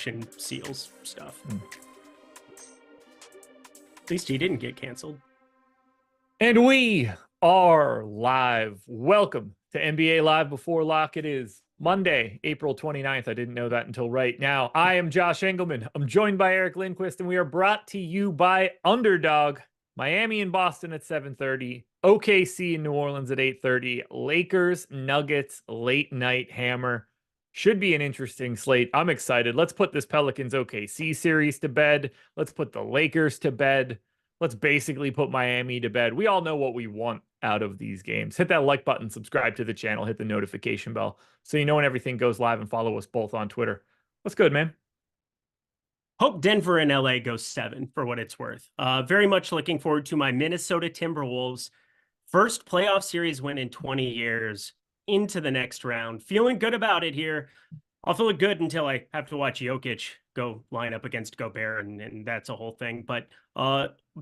Russian SEALs stuff. At least he didn't get canceled. And we are live. Welcome to NBA Live Before Lock. It is Monday, April 29th. I didn't know that until right now. I am Josh Engleman. I'm joined by Eric Lindquist, and we are brought to you by Underdog. Miami and Boston at 7:30. OKC in New Orleans at 8:30. Lakers, Nuggets, late night hammer. Should be an interesting slate. I'm excited. Let's put this Pelicans OKC series to bed. Let's put the Lakers to bed. Let's basically put Miami to bed. We all know what we want out of these games. Hit that like button, subscribe to the channel, hit the notification bell so you know when everything goes live, and follow us both on Twitter. What's good, man? Hope Denver and LA go 7 for what it's worth. Very much looking forward to my Minnesota Timberwolves first playoff series win in 20 years into the next round. Feeling good about it here. I'll feel good until I have to watch Jokic go line up against Gobert, and that's a whole thing. But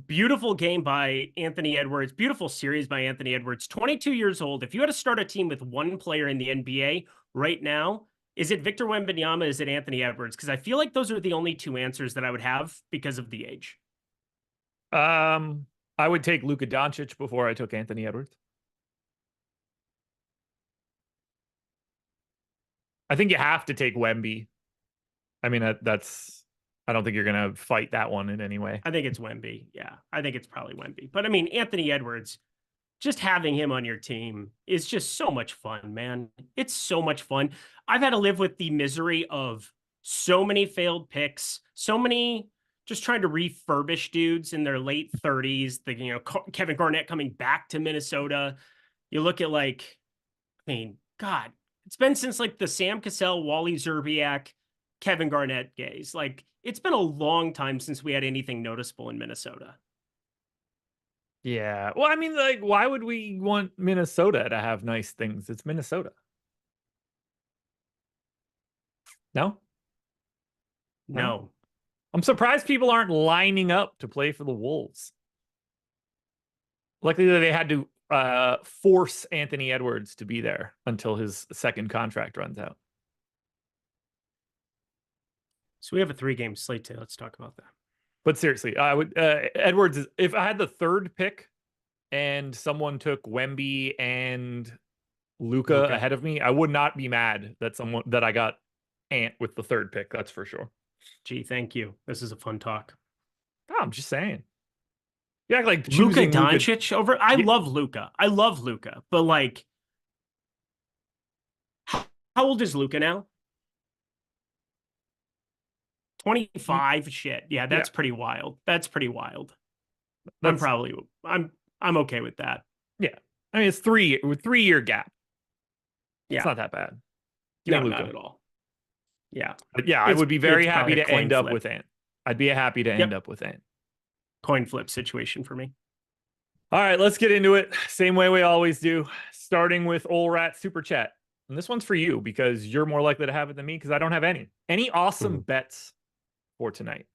beautiful game by Anthony Edwards. Beautiful series by Anthony Edwards. 22 years old. If you had to start a team with one player in the NBA right now, is it Victor Wembanyama? Is it Anthony Edwards? Because I feel like those are the only two answers that I would have because of the age. I would take Luka Doncic before I took Anthony Edwards. I think you have to take Wemby. I mean, that's. I don't think you're going to fight that one in any way. I think it's Wemby. Yeah, I think it's probably Wemby. But I mean, Anthony Edwards, just having him on your team is just so much fun, man. It's so much fun. I've had to live with the misery of so many failed picks, so many just trying to refurbish dudes in their late 30s. Kevin Garnett coming back to Minnesota. You look at God, it's been since like the Sam Cassell, Wally Szczerbiak, Kevin Garnett days. Like, it's been a long time since we had anything noticeable in Minnesota. Yeah. Well, I mean, like, why would we want Minnesota to have nice things? It's Minnesota. No? No. I'm surprised people aren't lining up to play for the Wolves. Luckily, they had to force Anthony Edwards to be there until his second contract runs out. So we have a 3-game slate today. Let's talk about that. But seriously, I would Edwards is, if I had the third pick and someone took Wemby and Luka ahead of me, I would not be mad that I got Ant with the third pick. That's for sure. Gee, thank you. This is a fun talk. Oh, I'm just saying. You act like Luka Doncic over. I love Luka. But like, how old is Luka now? 25. Shit. Yeah, that's pretty wild. I'm okay with that. Yeah. I mean, it's 3-year gap. Yeah. It's not that bad. No, not at all. Yeah. But yeah, I would be very happy to end up with Ant. I'd be happy to end up with Ant. Coin flip situation for me. All right, let's get into it. Same way we always do. Starting with Ol Rat Super Chat. And this one's for you because you're more likely to have it than me because I don't have any. Any awesome bets for tonight?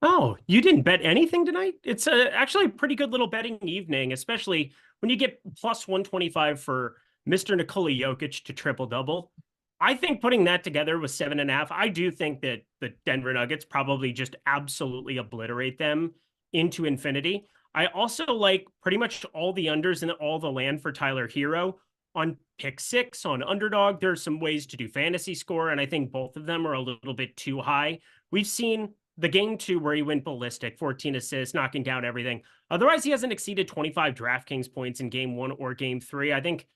Oh, you didn't bet anything tonight? It's actually a pretty good little betting evening, especially when you get plus 125 for Mr. Nikola Jokic to triple-double. I think putting that together with 7.5, I do think that the Denver Nuggets probably just absolutely obliterate them into infinity. I also like pretty much all the unders and all the land for Tyler Hero on pick 6 on Underdog. There's some ways to do fantasy score, and I think both of them are a little bit too high. We've seen the game 2 where he went ballistic, 14 assists, knocking down everything. Otherwise, he hasn't exceeded 25 DraftKings points in game 1 or game 3. I think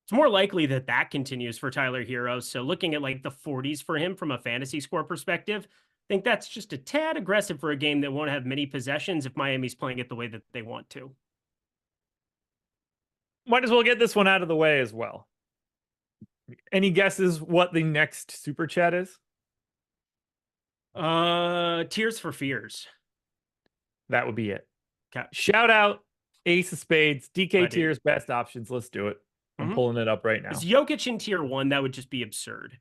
it's more likely that continues for Tyler Hero. So looking at like the 40s for him from a fantasy score perspective, I think that's just a tad aggressive for a game that won't have many possessions if Miami's playing it the way that they want to. Might as well get this one out of the way as well. Any guesses what the next super chat is? Tears for Fears. That would be it. Okay. Shout out Ace of Spades, DK Tears, best options. Let's do it. I'm pulling it up right now. Is Jokic in tier 1? That would just be absurd.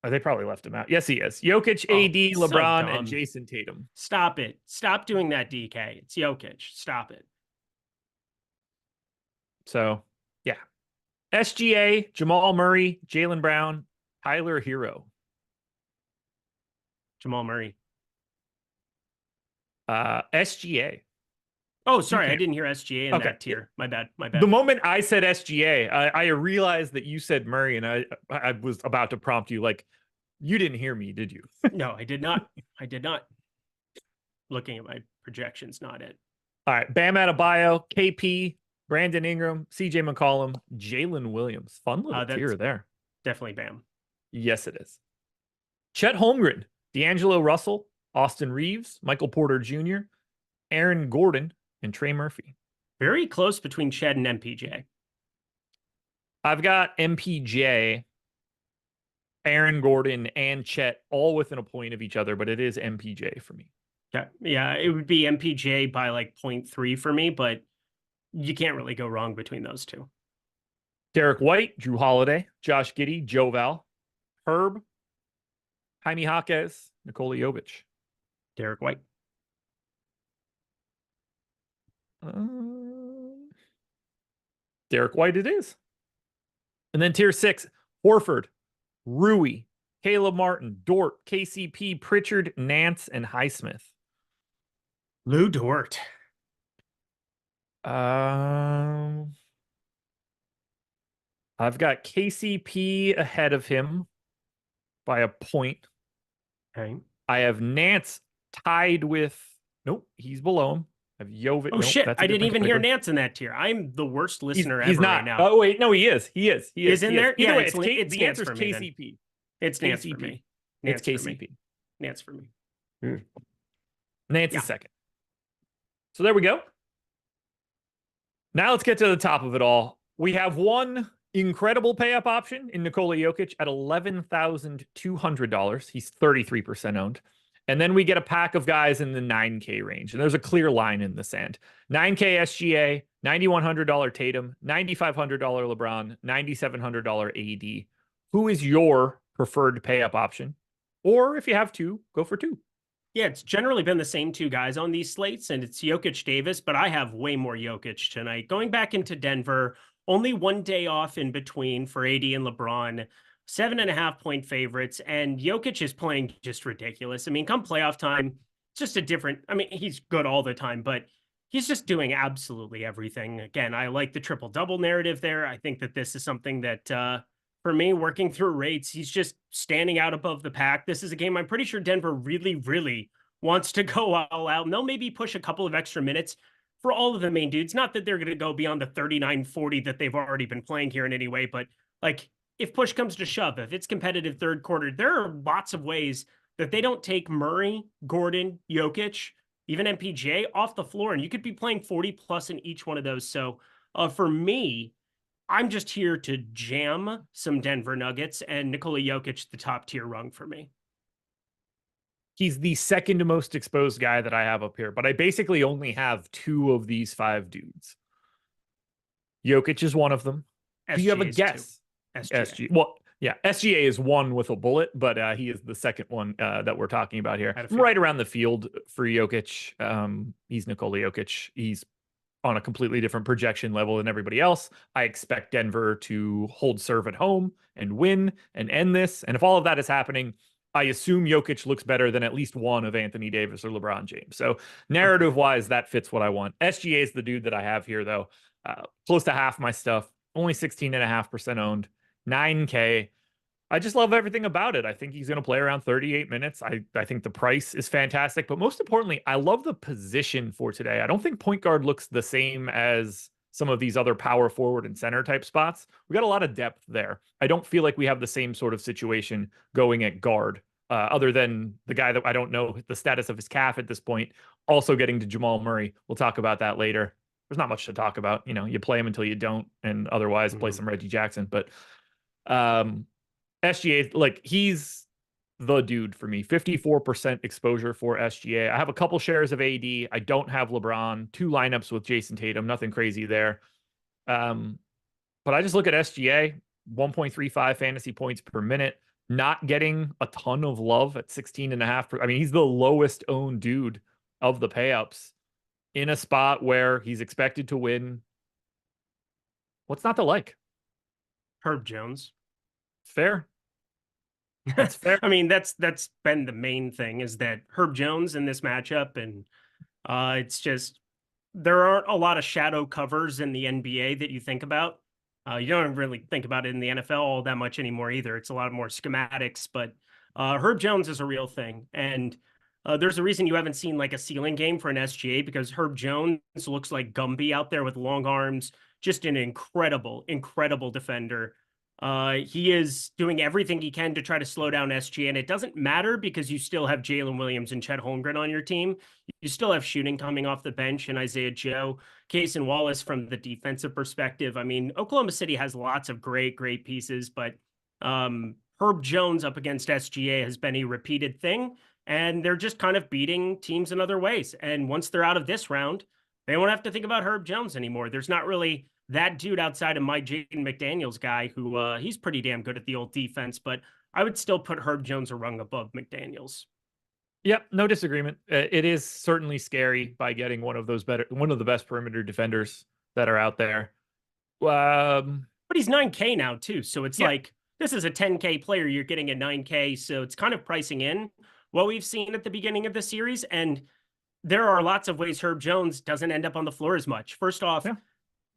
Oh, they probably left him out. Yes, he is. Jokic, AD, LeBron, and Jason Tatum. Stop it. Stop doing that, DK. It's Jokic. Stop it. So, yeah. SGA, Jamal Murray, Jaylen Brown, Tyler Hero. Jamal Murray. SGA. Oh, sorry, I can't- didn't hear SGA in Okay. that tier. My bad. The moment I said SGA, I realized that you said Murray, and I was about to prompt you, like, you didn't hear me, did you? No, I did not. I did not. Looking at my projections, not it. All right. Bam Adebayo, KP, Brandon Ingram, CJ McCollum, Jalen Williams. Fun little tier there. Definitely Bam. Yes, it is. Chet Holmgren, D'Angelo Russell, Austin Reeves, Michael Porter Jr., Aaron Gordon, and Trey Murphy. Very close between Chet and MPJ. I've got MPJ, Aaron Gordon, and Chet all within a point of each other, but it is MPJ for me. Yeah, it would be MPJ by like 0.3 for me, but you can't really go wrong between those two. Derek White, Drew Holiday, Josh Giddey, Joe Val, Herb, Jaime Jaquez, Nikola Jovic. Derek White. Derek White it is. And then tier 6, Horford, Rui, Caleb Martin, Dort, KCP, Pritchard, Nance, and Highsmith. Lou Dort. I've got KCP ahead of him by a point. Okay. I have Nance tied with, nope, he's below him. I have Jovic. Oh, nope, shit. I didn't even hear category. Nance in that tier. I'm the worst listener He's ever not. right now. Oh, wait. No, he is. He is. He is in he there? Either Yeah, way, it's the Nance answer is for me, then. KCP. It's Nance KCP. for me. It's Nance for KCP. me. Nance for me. Nance is second. So there we go. Now let's get to the top of it all. We have one incredible pay-up option in Nikola Jokic at $11,200. He's 33% owned. And then we get a pack of guys in the 9K range. And there's a clear line in the sand. 9K SGA, $9,100 Tatum, $9,500 LeBron, $9,700 AD. Who is your preferred pay-up option? Or if you have two, go for two. Yeah, it's generally been the same two guys on these slates, and it's Jokic Davis, but I have way more Jokic tonight. Going back into Denver, only one day off in between for AD and LeBron, 7.5-point favorites, and Jokic is playing just ridiculous. I mean, come playoff time, just a different, I mean, he's good all the time, but he's just doing absolutely everything. Again, I like the triple-double narrative there. I think that this is something that, for me, working through rates, he's just standing out above the pack. This is a game I'm pretty sure Denver really, really wants to go all out. And they'll maybe push a couple of extra minutes for all of the main dudes. Not that they're going to go beyond the 39-40 that they've already been playing here in any way, but like if push comes to shove, if it's competitive third quarter, there are lots of ways that they don't take Murray, Gordon, Jokic, even MPJ off the floor. And you could be playing 40 plus in each one of those. So for me, I'm just here to jam some Denver Nuggets, and Nikola Jokic, the top tier rung for me. He's the second most exposed guy that I have up here, but I basically only have two of these five dudes. Jokic is one of them. Do you have a guess? SGA. Well, yeah, SGA is one with a bullet, but he is the second one that we're talking about here. Right around the field for Jokic. He's Nikola Jokic. He's on a completely different projection level than everybody else. I expect Denver to hold serve at home and win and end this. And if all of that is happening, I assume Jokic looks better than at least one of Anthony Davis or LeBron James. So narrative-wise, that fits what I want. SGA is the dude that I have here, though. Close to half my stuff. Only 16.5% owned. 9K. I just love everything about it. I think he's going to play around 38 minutes. I think the price is fantastic. But most importantly, I love the position for today. I don't think point guard looks the same as some of these other power forward and center type spots. We got a lot of depth there. I don't feel like we have the same sort of situation going at guard, other than the guy that I don't know the status of his calf at this point, also getting to Jamal Murray. We'll talk about that later. There's not much to talk about. You know, you play him until you don't, and otherwise play some Reggie Jackson. But SGA, like, he's the dude for me. 54% exposure for SGA. I have a couple shares of AD. I don't have LeBron. 2 lineups with Jason Tatum. Nothing crazy there. But I just look at SGA, 1.35 fantasy points per minute, not getting a ton of love at 16.5. I mean, he's the lowest owned dude of the pay-ups in a spot where he's expected to win. What's not to like? Herb Jones. Fair. That's fair. I mean, that's been the main thing, is that Herb Jones in this matchup, and it's just there aren't a lot of shadow covers in the NBA that you think about. You don't really think about it in the NFL all that much anymore either. It's a lot more schematics, but Herb Jones is a real thing. And there's a reason you haven't seen like a ceiling game for an SGA, because Herb Jones looks like Gumby out there with long arms, just an incredible, incredible defender. He is doing everything he can to try to slow down SGA, and it doesn't matter because you still have Jalen Williams and Chet Holmgren on your team. You still have shooting coming off the bench, and Isaiah Joe, Case and Wallace from the defensive perspective. I mean, Oklahoma City has lots of great, great pieces, but Herb Jones up against SGA has been a repeated thing, and they're just kind of beating teams in other ways. And once they're out of this round, they won't have to think about Herb Jones anymore. There's not really that dude outside of my Jaden McDaniels guy, who he's pretty damn good at the old defense, but I would still put Herb Jones a rung above McDaniels. Yep, no disagreement. It is certainly scary by getting one of the best perimeter defenders that are out there. But he's 9K now too, so it's like, this is a 10K player, you're getting a 9K, so it's kind of pricing in what we've seen at the beginning of the series. And there are lots of ways Herb Jones doesn't end up on the floor as much. First off,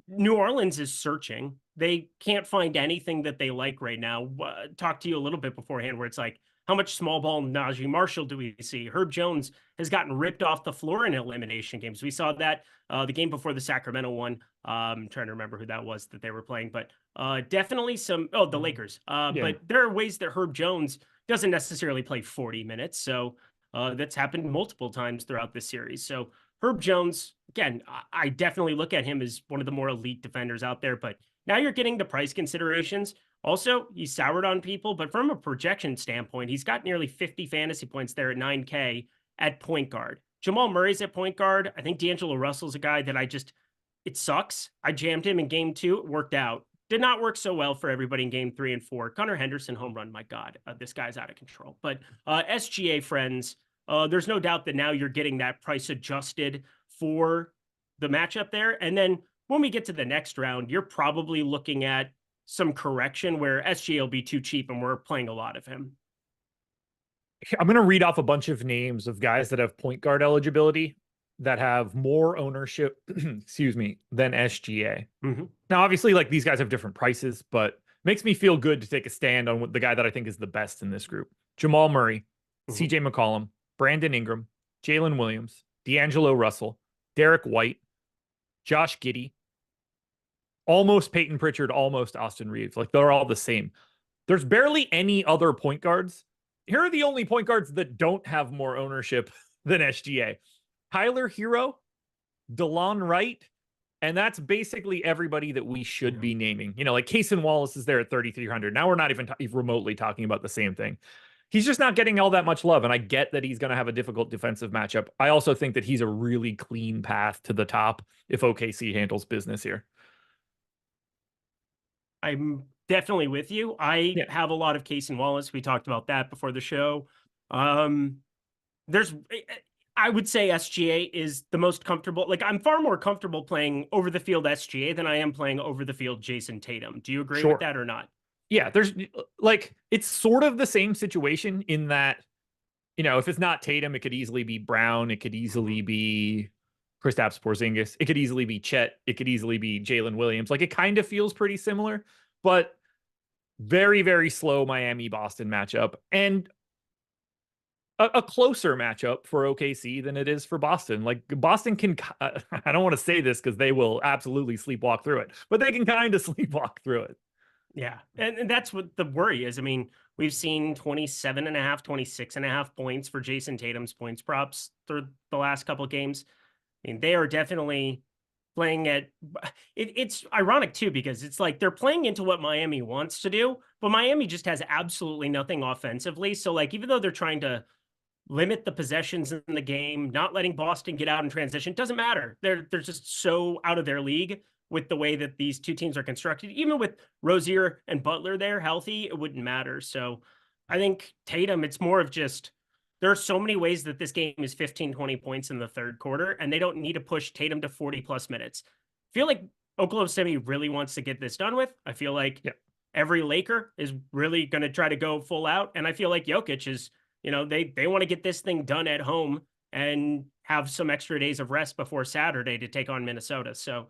New Orleans is searching. They can't find anything that they like right now. Talked to you a little bit beforehand where it's like, how much small ball Najee Marshall do we see? Herb Jones has gotten ripped off the floor in elimination games. We saw that the game before the Sacramento one. I'm trying to remember who that was that they were playing, but definitely the Lakers. But there are ways that Herb Jones doesn't necessarily play 40 minutes. So that's happened multiple times throughout this series. So Herb Jones, again, I definitely look at him as one of the more elite defenders out there, but now you're getting the price considerations. Also, he's soured on people, but from a projection standpoint, he's got nearly 50 fantasy points there at 9K at point guard. Jamal Murray's at point guard. I think D'Angelo Russell's a guy that it sucks. I jammed him in game 2. It worked out. Did not work so well for everybody in game 3 and 4. Gunnar Henderson home run. My God, this guy's out of control. But SGA friends, there's no doubt that now you're getting that price adjusted for the matchup there. And then when we get to the next round, you're probably looking at some correction where SGA will be too cheap and we're playing a lot of him. I'm going to read off a bunch of names of guys that have point guard eligibility that have more ownership, excuse me, than SGA. Now, obviously, like, these guys have different prices, but makes me feel good to take a stand on the guy that I think is the best in this group. Jamal Murray, CJ McCollum, Brandon Ingram, Jalen Williams, D'Angelo Russell, Derek White, Josh Giddey, almost Peyton Pritchard, almost Austin Reeves. Like, they're all the same. There's barely any other point guards. Here are the only point guards that don't have more ownership than SGA. Tyler Hero, DeLon Wright, and that's basically everybody that we should be naming. You know, like Case and Wallace is there at 3,300. Now we're not even remotely talking about the same thing. He's just not getting all that much love, and I get that he's going to have a difficult defensive matchup. I also think that he's a really clean path to the top if OKC handles business here. I'm definitely with you. I have a lot of Case and Wallace. We talked about that before the show. I would say SGA is the most comfortable. Like, I'm far more comfortable playing over the field SGA than I am playing over the field Jason Tatum. Do you agree with that or not? Yeah, there's like, it's sort of the same situation in that, you know, if it's not Tatum, it could easily be Brown. It could easily be Kristaps Porzingis. It could easily be Chet. It could easily be Jalen Williams. Like, it kind of feels pretty similar, but very, very slow Miami-Boston matchup, and a closer matchup for OKC than it is for Boston. Like, Boston can, I don't want to say this because they will absolutely sleepwalk through it, but they can kind of sleepwalk through it. Yeah. And that's what the worry is. I mean, we've seen 27.5, 26.5 points for Jason Tatum's points props through the last couple of games. I mean, they are definitely playing at it's ironic too, because it's like they're playing into what Miami wants to do, but Miami just has absolutely nothing offensively. So, like, even though they're trying to limit the possessions in the game, not letting Boston get out in transition, doesn't matter. They're just so out of their league with the way that these two teams are constructed. Even with Rozier and Butler there healthy, it wouldn't matter. So I think Tatum, it's more of just, there are so many ways that this game is 15, 20 points in the third quarter, and they don't need to push Tatum to 40 plus minutes. I feel like Oklahoma City really wants to get this done with. I feel like every Laker is really going to try to go full out. And I feel like Jokic is, they want to get this thing done at home and have some extra days of rest before Saturday to take on Minnesota. So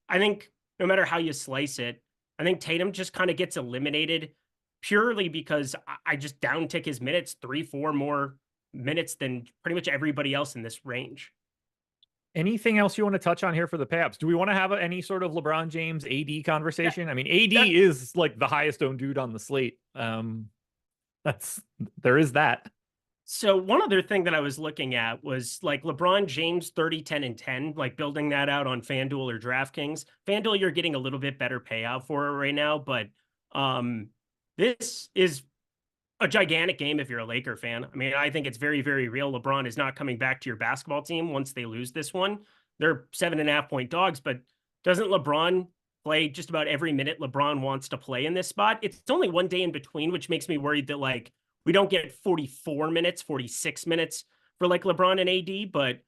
I think no matter how you slice it, I think Tatum just kind of gets eliminated purely because I just downtick his minutes 3-4 more minutes than pretty much everybody else in this range. Anything else you want to touch on here for the Paps? Do we want to have any sort of LeBron James AD conversation? I mean, AD is like the highest owned dude on the slate. There is that. So one other thing that I was looking at was like LeBron James 30, 10, and 10, like building that out on FanDuel or DraftKings. FanDuel, you're getting a little bit better payout for it right now, but this is a gigantic game if you're a Laker fan. I mean, I think it's very, very real. LeBron is not coming back to your basketball team once they lose this one. They're 7.5-point dogs, but doesn't LeBron play just about every minute LeBron wants to play in this spot? It's only one day in between, which makes me worried that like we don't get 44 minutes, 46 minutes for like LeBron and AD, but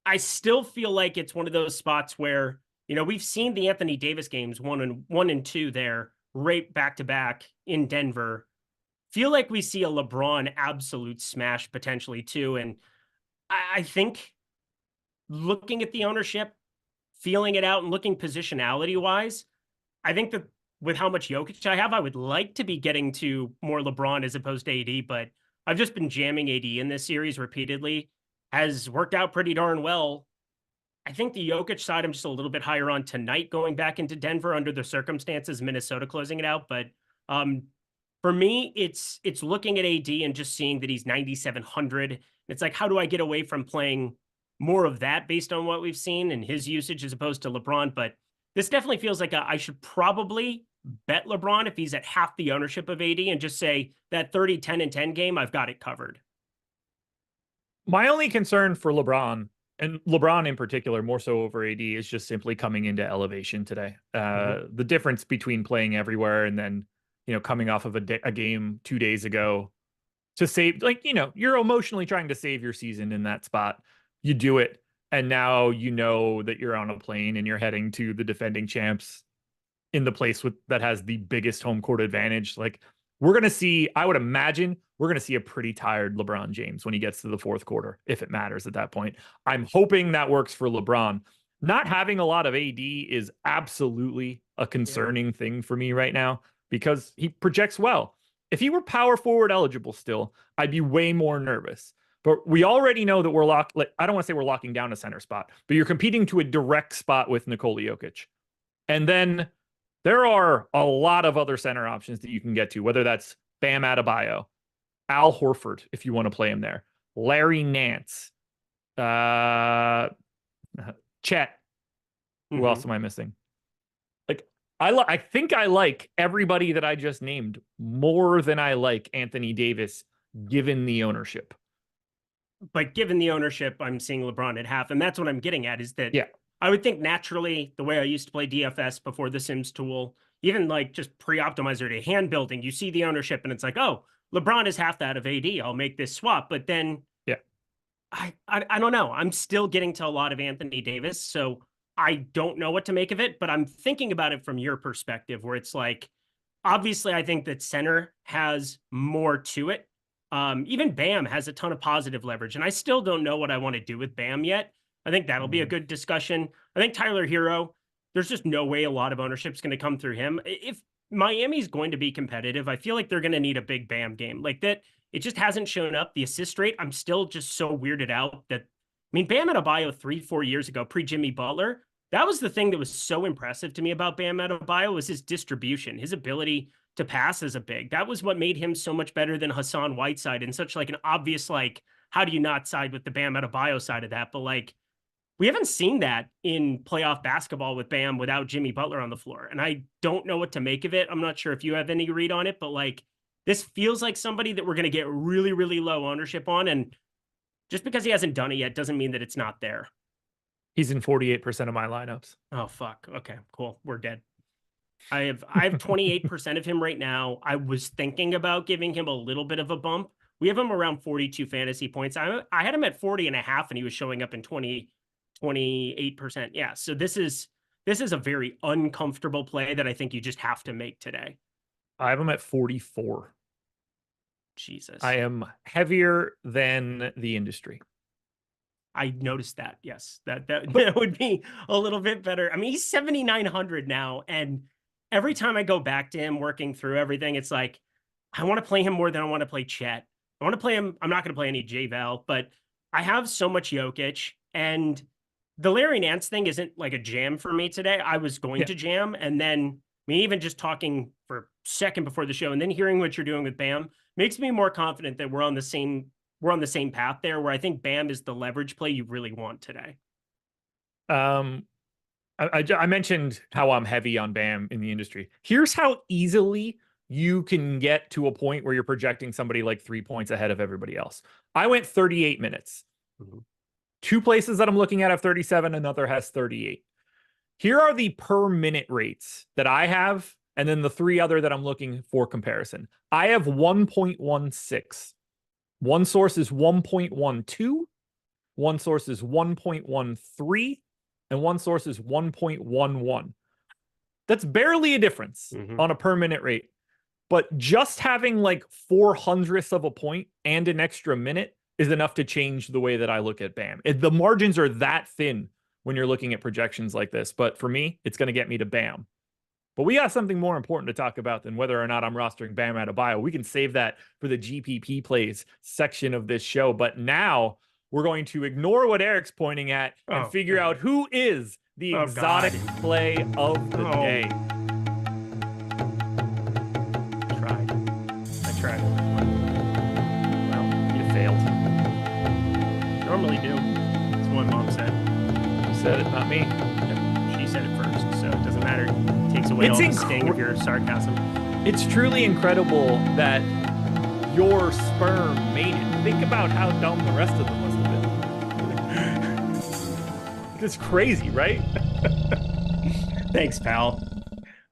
I still feel like it's one of those spots where, we've seen the Anthony Davis games 1 and 2 there right back to back in Denver. Feel like we see a LeBron absolute smash potentially too. And I think looking at the ownership, feeling it out and looking positionality wise, I think that with how much Jokic I have, I would like to be getting to more LeBron as opposed to AD, but I've just been jamming AD in this series repeatedly. Has worked out pretty darn well. I think the Jokic side, I'm just a little bit higher on tonight going back into Denver under the circumstances, Minnesota closing it out. But for me, it's looking at AD and just seeing that he's 9,700. It's like, how do I get away from playing more of that based on what we've seen and his usage as opposed to LeBron? But this definitely feels like I should probably bet LeBron if he's at half the ownership of AD and just say that 30, 10, and 10 game, I've got it covered. My only concern for LeBron, and LeBron in particular, more so over AD, is just simply coming into elevation today. The difference between playing everywhere and then, coming off of a game 2 days ago to save, like, you're emotionally trying to save your season in that spot. You do it. And now that you're on a plane and you're heading to the defending champs in the place that has the biggest home court advantage. Like, we're going to see, I would imagine we're going to see a pretty tired LeBron James when he gets to the fourth quarter, if it matters at that point. I'm hoping that works for LeBron. Not having a lot of AD is absolutely a concerning thing for me right now because he projects well. If he were power forward eligible still, I'd be way more nervous. But we already know that we're locked. Like, I don't want to say we're locking down a center spot, but you're competing to a direct spot with Nikola Jokic. And then there are a lot of other center options that you can get to, whether that's Bam Adebayo, Al Horford, if you want to play him there, Larry Nance, Chet. Who else am I missing? Like, I think I like everybody that I just named more than I like Anthony Davis, given the ownership. But given the ownership, I'm seeing LeBron at half. And that's what I'm getting at is that I would think naturally the way I used to play DFS before the Sims tool, even like just pre-optimizer to hand building, you see the ownership and it's like, oh, LeBron is half that of AD. I'll make this swap. But then I don't know. I'm still getting to a lot of Anthony Davis. So I don't know what to make of it, but I'm thinking about it from your perspective where it's like, obviously I think that center has more to it. Even Bam has a ton of positive leverage, and I still don't know what I want to do with Bam yet. I think that'll be a good discussion. I think Tyler Hero, there's just no way a lot of ownership is going to come through him. If Miami's going to be competitive, I feel like they're going to need a big Bam game like that. It just hasn't shown up. The assist rate, I'm still just so weirded out that, I mean, Bam Adebayo 3-4 years ago, pre-Jimmy Butler, that was the thing that was so impressive to me about Bam Adebayo was his distribution, his ability to pass as a big. That was what made him so much better than Hassan Whiteside and such like an obvious, like, how do you not side with the Bam Adebayo side of that? But like, we haven't seen that in playoff basketball with Bam without Jimmy Butler on the floor. And I don't know what to make of it. I'm not sure if you have any read on it, but like, this feels like somebody that we're going to get really, really low ownership on. And just because he hasn't done it yet doesn't mean that it's not there. He's in 48% of my lineups. Oh, fuck. Okay, cool. We're dead. I have 28% of him right now. I was thinking about giving him a little bit of a bump. We have him around 42 fantasy points. I had him at 40.5 and he was showing up in 28%. Yeah. So this is a very uncomfortable play that I think you just have to make today. I have him at 44. Jesus. I am heavier than the industry. I noticed that. Yes, that would be a little bit better. I mean, he's 7,900 now, and every time I go back to him working through everything, it's like I want to play him more than I want to play Chet. I want to play him. I'm not going to play any J-Val, but I have so much Jokic, and the Larry Nance thing isn't like a jam for me today. I was going to jam, and then I mean, even just talking for a second before the show, and then hearing what you're doing with Bam makes me more confident that we're on the same path there, where I think Bam is the leverage play you really want today. I mentioned how I'm heavy on Bam in the industry. Here's how easily you can get to a point where you're projecting somebody like 3 points ahead of everybody else. I went 38 minutes. Mm-hmm. Two places that I'm looking at have 37, another has 38. Here are the per minute rates that I have, and then the three other that I'm looking for comparison. I have 1.16. One source is 1.12, one source is 1.13, and one source is 1.11. That's barely a difference on a per minute rate. But just having like 400ths of a point and an extra minute is enough to change the way that I look at Bam. The margins are that thin when you're looking at projections like this. But for me, it's going to get me to Bam. But we got something more important to talk about than whether or not I'm rostering Bam Adebayo. We can save that for the GPP plays section of this show. But now we're going to ignore what Eric's pointing at and figure out who is the exotic play of the day. I tried. Well, you failed. Normally do. That's what Mom said. You said it, not me. She said it first, so it doesn't matter. It takes away all the sting of your sarcasm. It's truly incredible that your sperm made it. Think about how dumb the rest of them must have been. It's crazy, right? Thanks, pal.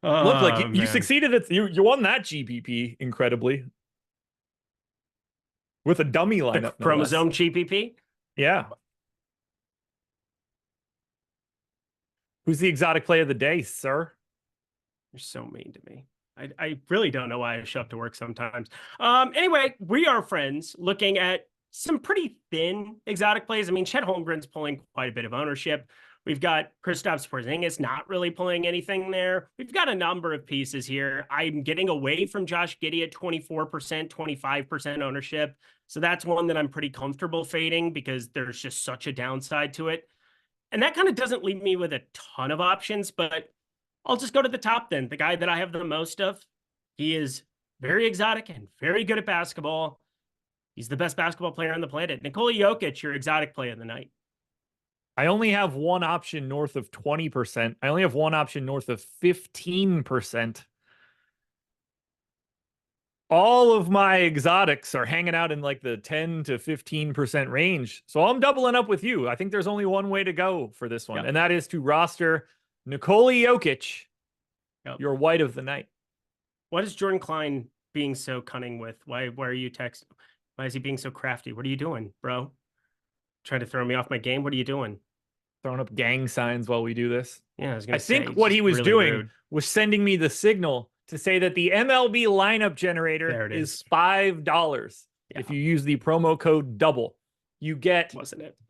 Look, like you succeeded at you won that GPP incredibly with a dummy lineup. Chromosome GPP. Yeah. Who's the exotic play of the day, sir? You're so mean to me. I really don't know why I show up to work sometimes. Anyway, we are friends looking at some pretty thin exotic plays. I mean, Chet Holmgren's pulling quite a bit of ownership. We've got Kristaps Porzingis not really pulling anything there. We've got a number of pieces here. I'm getting away from Josh Giddey at 24%, 25% ownership. So that's one that I'm pretty comfortable fading because there's just such a downside to it. And that kind of doesn't leave me with a ton of options, but I'll just go to the top then. The guy that I have the most of, he is very exotic and very good at basketball. He's the best basketball player on the planet. Nikola Jokic, your exotic play of the night. I only have one option north of 20%. I only have one option north of 15%. All of my exotics are hanging out in like the 10 to 15% range. So I'm doubling up with you. I think there's only one way to go for this one, and that is to roster Nikola Jokic, your white of the night. What is Jordan Klein being so cunning with? Why are you texting? Why is he being so crafty? What are you doing, bro? Trying to throw me off my game? What are you doing? Throwing up gang signs while we do this? Yeah, I think what he was really doing was sending me the signal to say that the MLB lineup generator is $5. If you use the promo code DOUBLE, you get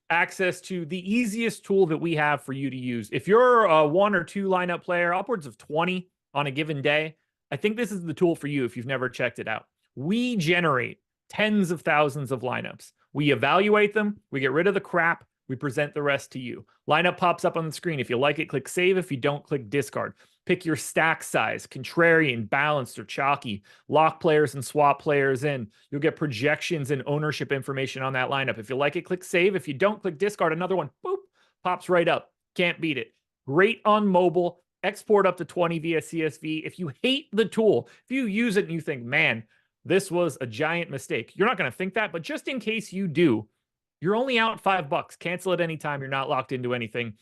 access to the easiest tool that we have for you to use. If you're a 1 or 2 lineup player, upwards of 20 on a given day, I think this is the tool for you if you've never checked it out. We generate tens of thousands of lineups. We evaluate them, we get rid of the crap, we present the rest to you. Lineup pops up on the screen. If you like it, click save. If you don't, click discard. Pick your stack size, contrarian, balanced, or chalky. Lock players and swap players in. You'll get projections and ownership information on that lineup. If you like it, click save. If you don't, click discard. Another one, boop, pops right up. Can't beat it. Great on mobile. Export up to 20 via CSV. If you hate the tool, if you use it and you think, man, this was a giant mistake, you're not going to think that, but just in case you do, you're only out $5. Cancel at any time. You're not locked into anything.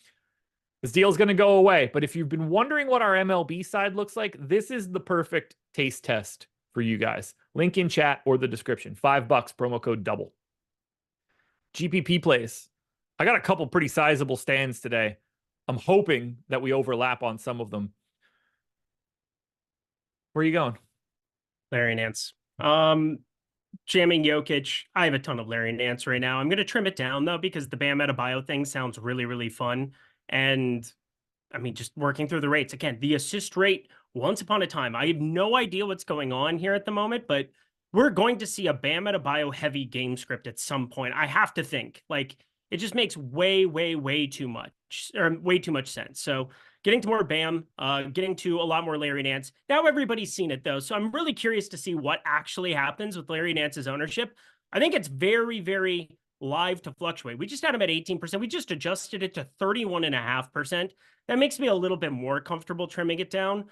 This deal is going to go away. But if you've been wondering what our MLB side looks like, this is the perfect taste test for you guys. Link in chat or the description. $5, promo code DOUBLE. GPP plays. I got a couple pretty sizable stands today. I'm hoping that we overlap on some of them. Where are you going? Larry Nance. Jamming Jokic. I have a ton of Larry Nance right now. I'm going to trim it down though, because the Bam Adebayo thing sounds really, really fun. And I mean, just working through the rates again, the assist rate once upon a time. I have no idea what's going on here at the moment, but we're going to see a Bam Adebayo heavy game script at some point. I have to think like it just makes way, way, way too much or way too much sense. So getting to more Bam, getting to a lot more Larry Nance. Now everybody's seen it though. So I'm really curious to see what actually happens with Larry Nance's ownership. I think it's very, very live to fluctuate. We just had him at 18%. We just adjusted it to 31.5%. That makes me a little bit more comfortable trimming it down.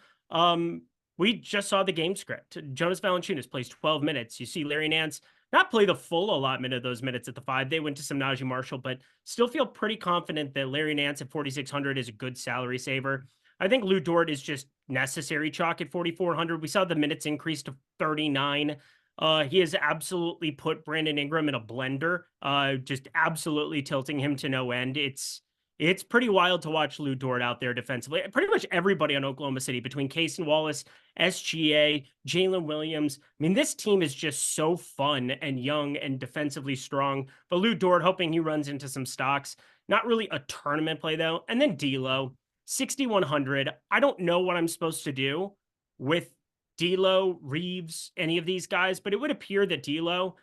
We just saw the game script. Jonas Valanciunas plays 12 minutes. You see Larry Nance not play the full allotment of those minutes at the 5. They went to some Najee Marshall, but still feel pretty confident that Larry Nance at 4,600 is a good salary saver. I think Lou Dort is just necessary chalk at 4,400. We saw the minutes increase to 39. He has absolutely put Brandon Ingram in a blender, just absolutely tilting him to no end. It's pretty wild to watch Lou Dort out there defensively. Pretty much everybody on Oklahoma City between Case and Wallace, SGA, Jalen Williams. I mean, this team is just so fun and young and defensively strong. But Lou Dort, hoping he runs into some stocks. Not really a tournament play, though. And then D'Lo, 6,100. I don't know what I'm supposed to do with D'Lo, Reeves, any of these guys, but it would appear that D'Lo,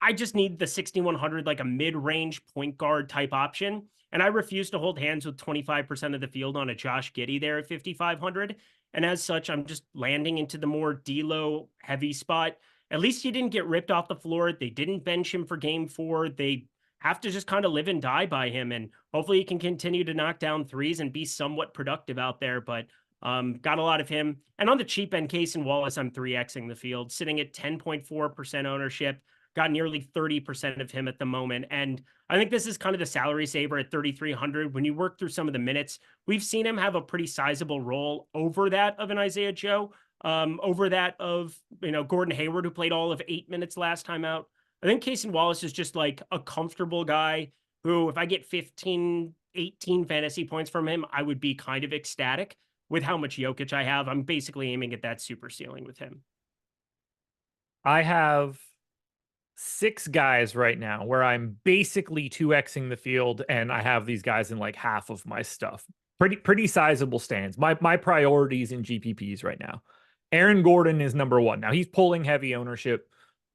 I just need the 6,100, like a mid-range point guard type option. And I refuse to hold hands with 25% of the field on a Josh Giddey there at 5,500. And as such, I'm just landing into the more D'Lo heavy spot. At least he didn't get ripped off the floor. They didn't bench him for game 4. They have to just kind of live and die by him. And hopefully he can continue to knock down threes and be somewhat productive out there. But got a lot of him. And on the cheap end, Case and Wallace, I'm 3Xing the field, sitting at 10.4% ownership. Got nearly 30% of him at the moment. And I think this is kind of the salary saver at 3,300. When you work through some of the minutes, we've seen him have a pretty sizable role over that of an Isaiah Joe, over that of, Gordon Hayward, who played all of 8 minutes last time out. I think Casey Wallace is just like a comfortable guy who, if I get 15, 18 fantasy points from him, I would be kind of ecstatic with how much Jokic I have. I'm basically aiming at that super ceiling with him. I have 6 guys right now where I'm basically 2Xing the field, and I have these guys in like half of my stuff. Pretty sizable stands. My priorities in GPPs right now. Aaron Gordon is number 1. Now he's pulling heavy ownership.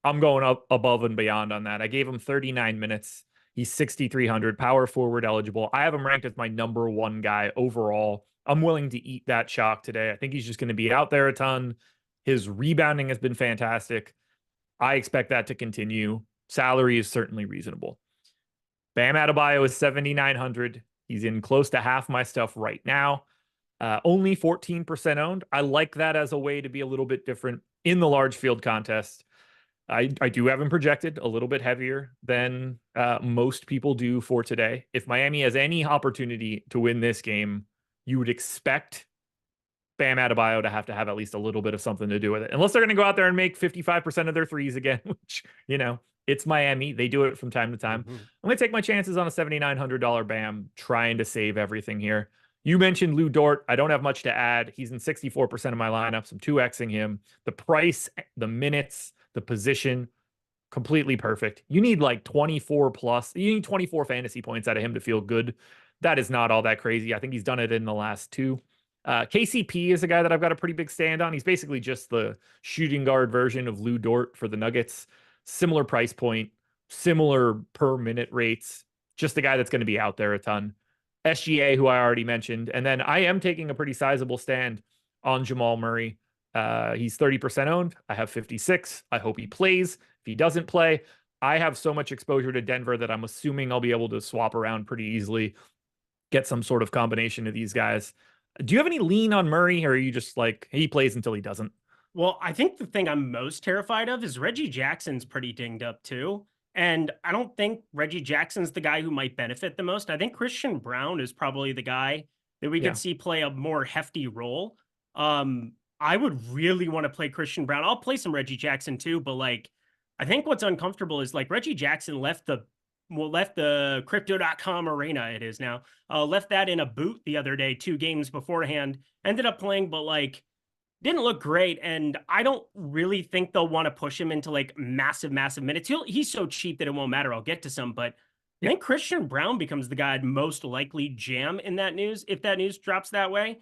I'm going up above and beyond on that. I gave him 39 minutes. He's 6,300, power forward eligible. I have him ranked as my number 1 guy overall. I'm willing to eat that chalk today. I think he's just going to be out there a ton. His rebounding has been fantastic. I expect that to continue. Salary is certainly reasonable. Bam Adebayo is 7,900. He's in close to half my stuff right now. Only 14% owned. I like that as a way to be a little bit different in the large field contest. I do have him projected a little bit heavier than most people do for today. If Miami has any opportunity to win this game, you would expect Bam Adebayo to have at least a little bit of something to do with it. Unless they're going to go out there and make 55% of their threes again, which, it's Miami. They do it from time to time. I'm going to take my chances on a $7,900 Bam, trying to save everything here. You mentioned Lou Dort. I don't have much to add. He's in 64% of my lineups. I'm 2Xing him. The price, the minutes, the position, completely perfect. You need like 24 plus. You need 24 fantasy points out of him to feel good. That is not all that crazy. I think he's done it in the last 2. KCP is a guy that I've got a pretty big stand on. He's basically just the shooting guard version of Lou Dort for the Nuggets. Similar price point, similar per minute rates. Just a guy that's going to be out there a ton. SGA, who I already mentioned. And then I am taking a pretty sizable stand on Jamal Murray. He's 30% owned. I have 56. I hope he plays. If he doesn't play, I have so much exposure to Denver that I'm assuming I'll be able to swap around pretty easily, get some sort of combination of these guys. Do you have any lean on Murray, or are you just like, he plays until he doesn't? Well, I think the thing I'm most terrified of is Reggie Jackson's pretty dinged up too. And I don't think Reggie Jackson's the guy who might benefit the most. I think Christian Brown is probably the guy that we could see play a more hefty role. I would really want to play Christian Brown. I'll play some Reggie Jackson too, but like, I think what's uncomfortable is like Reggie Jackson left the crypto.com arena, it is now, left that in a boot the other day, 2 games beforehand, ended up playing, but like didn't look great. And I don't really think they'll want to push him into like massive, massive minutes. He's so cheap that it won't matter. I'll get to some, but I think Christian Brown becomes the guy I'd most likely jam in that news if that news drops that way.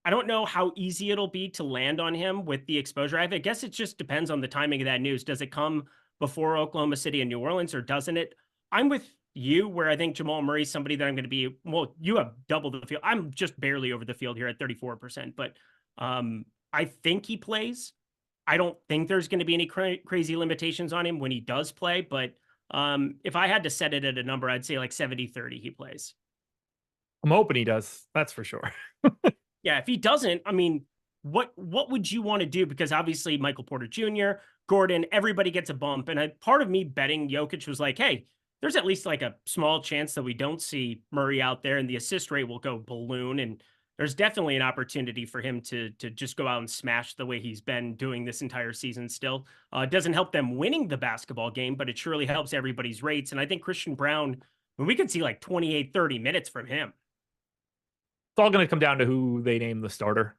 I don't know how easy it'll be to land on him with the exposure. I guess it just depends on the timing of that news. Does it come before Oklahoma City and New Orleans, or doesn't it? I'm with you where I think Jamal Murray's somebody that I'm going to be, well, you have double the field. I'm just barely over the field here at 34%, but I think he plays. I don't think there's going to be any crazy limitations on him when he does play, but if I had to set it at a number, I'd say like 70-30 he plays. I'm hoping he does. That's for sure. Yeah, if he doesn't, I mean, what would you want to do? Because obviously Michael Porter Jr., Gordon, everybody gets a bump. And part of me betting Jokic was like, hey, there's at least like a small chance that we don't see Murray out there and the assist rate will go balloon. And there's definitely an opportunity for him to just go out and smash the way he's been doing this entire season still. It doesn't help them winning the basketball game, but it surely helps everybody's rates. And I think Christian Brown, we could see like 28, 30 minutes from him. It's all going to come down to who they name the starter.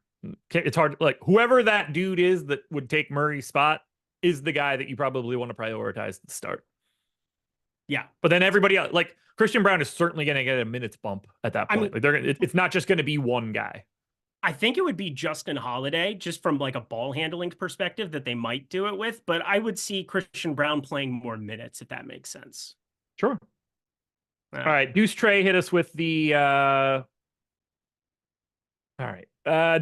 It's hard, like whoever that dude is that would take Murray's spot is the guy that you probably want to prioritize to start. Yeah. But then everybody else, like Christian Brown is certainly going to get a minutes bump at that point. Like it's not just going to be one guy. I think it would be Justin Holiday, just from like a ball handling perspective that they might do it with, but I would see Christian Brown playing more minutes, if that makes sense. Sure. All right. Deuce Trey hit us with the, all right.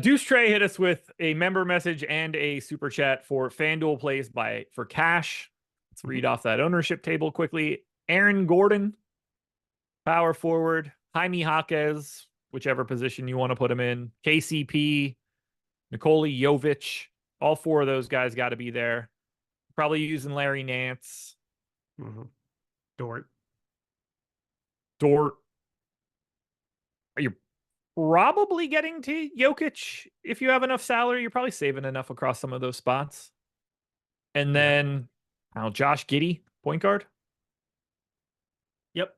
Deuce Trey hit us with a member message and a super chat for FanDuel plays for cash. Let's read off that ownership table quickly. Aaron Gordon, power forward. Jaime Jaquez, whichever position you want to put him in. KCP, Nikola Jovic. All four of those guys got to be there. Probably using Larry Nance. Dort. Are you probably getting to Jokic if you have enough salary? You're probably saving enough across some of those spots. And then Josh Giddey, point guard. Yep.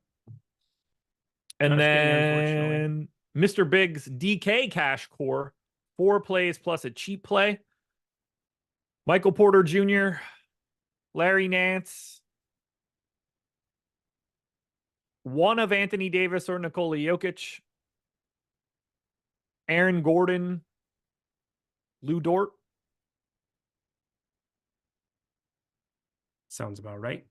And then Mr. Big's DK cash core, 4 plays plus a cheap play. Michael Porter Jr., Larry Nance, one of Anthony Davis or Nikola Jokic, Aaron Gordon, Lou Dort. Sounds about right.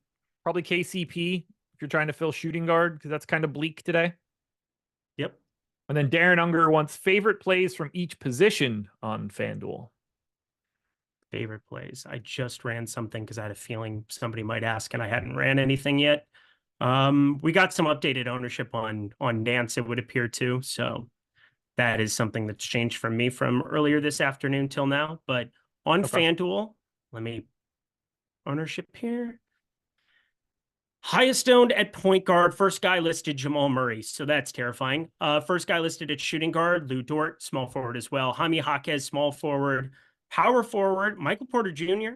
Probably KCP if you're trying to fill shooting guard, because that's kind of bleak today. Yep. And then Darren Unger wants favorite plays from each position on FanDuel. Favorite plays. I just ran something because I had a feeling somebody might ask, and I hadn't ran anything yet. We got some updated ownership on Nance, it would appear too. So that is something that's changed from me from earlier this afternoon till now. But on FanDuel, let me ownership here. Highest owned at point guard. First guy listed Jamal Murray, so that's terrifying. First guy listed at shooting guard, Lou Dort, small forward as well. Jaime Jaquez, small forward. Power forward, Michael Porter Jr.,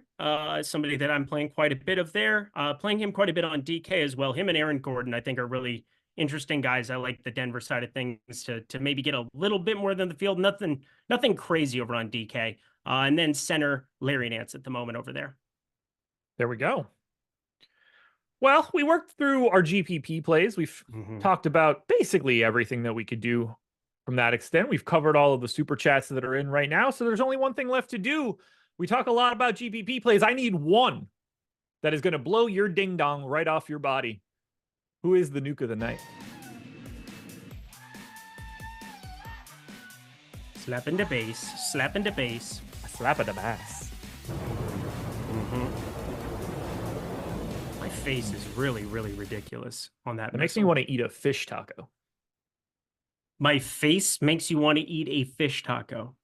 somebody that I'm playing quite a bit of there. Playing him quite a bit on DK as well. Him and Aaron Gordon, I think, are really interesting guys. I like the Denver side of things to maybe get a little bit more than the field. Nothing crazy over on DK. And then center, Larry Nance at the moment over there. There we go. Well, we worked through our GPP plays. We've talked about basically everything that we could do from that extent. We've covered all of the super chats that are in right now. So there's only one thing left to do. We talk a lot about GPP plays. I need one that is going to blow your ding dong right off your body. Who is the nuke of the night? Slap into base, slap into base. A slap at the bass. My face is really, really ridiculous on that. It makes me want to eat a fish taco. My face makes you want to eat a fish taco.